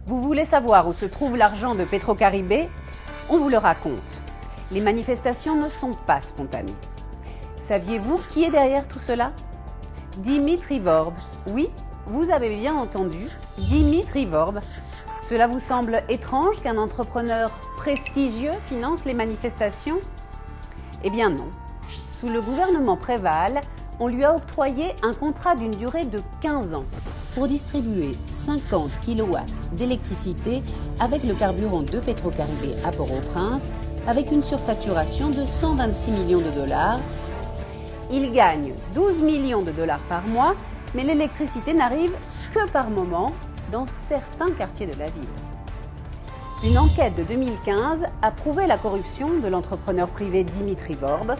Vous voulez savoir où se trouve l'argent de Petrocaribé? On vous le raconte. Les manifestations ne sont pas spontanées. Saviez-vous qui est derrière tout cela? Dimitri Vorb. Oui, vous avez bien entendu, Dimitri Vorb. Cela vous semble étrange qu'un entrepreneur prestigieux finance les manifestations? Eh bien non. Sous le gouvernement Préval, on lui a octroyé un contrat d'une durée de 15 ans pour distribuer 50 kW d'électricité avec le carburant de Petrocaribé à Port-au-Prince, avec une surfacturation de 126 millions de dollars. Il gagne 12 millions de dollars par mois, mais l'électricité n'arrive que par moment dans certains quartiers de la ville. Une enquête de 2015 a prouvé la corruption de l'entrepreneur privé Dimitri Vorb.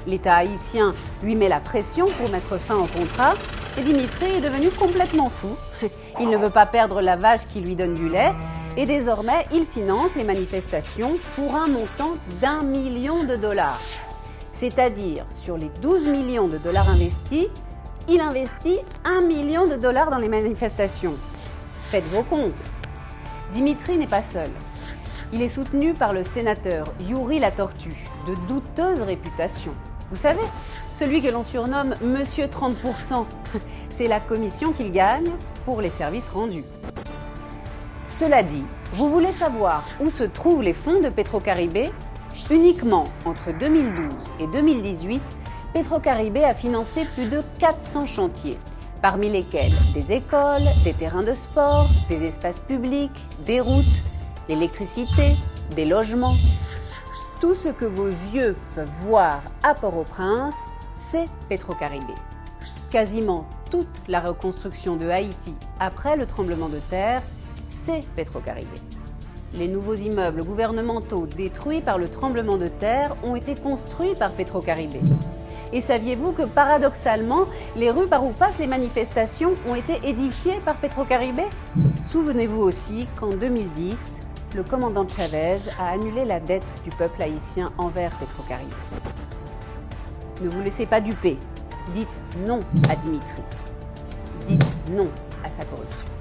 L'État haïtien lui met la pression pour mettre fin au contrat et Dimitri est devenu complètement fou. Il ne veut pas perdre la vache qui lui donne du lait et désormais il finance les manifestations pour un montant d'1 million de dollars. C'est-à-dire, sur les 12 millions de dollars investis, il investit 1 million de dollars dans les manifestations. Faites vos comptes. Dimitri n'est pas seul. Il est soutenu par le sénateur Youri la Tortue, de douteuse réputation. Vous savez, celui que l'on surnomme Monsieur 30%, c'est la commission qu'il gagne pour les services rendus. Cela dit, vous voulez savoir où se trouvent les fonds de Petrocaribé? Uniquement entre 2012 et 2018, Petrocaribé a financé plus de 400 chantiers, parmi lesquels des écoles, des terrains de sport, des espaces publics, des routes, l'électricité, des logements. Tout ce que vos yeux peuvent voir à Port-au-Prince, c'est Petrocaribé. Quasiment toute la reconstruction de Haïti après le tremblement de terre, c'est Petrocaribé. Les nouveaux immeubles gouvernementaux détruits par le tremblement de terre ont été construits par Petrocaribé. Et saviez-vous que paradoxalement, les rues par où passent les manifestations ont été édifiées par Petrocaribé? Souvenez-vous aussi qu'en 2010, le commandant Chavez a annulé la dette du peuple haïtien envers Petrocaribé. Ne vous laissez pas duper. Dites non à Dimitri. Dites non à sa corruption.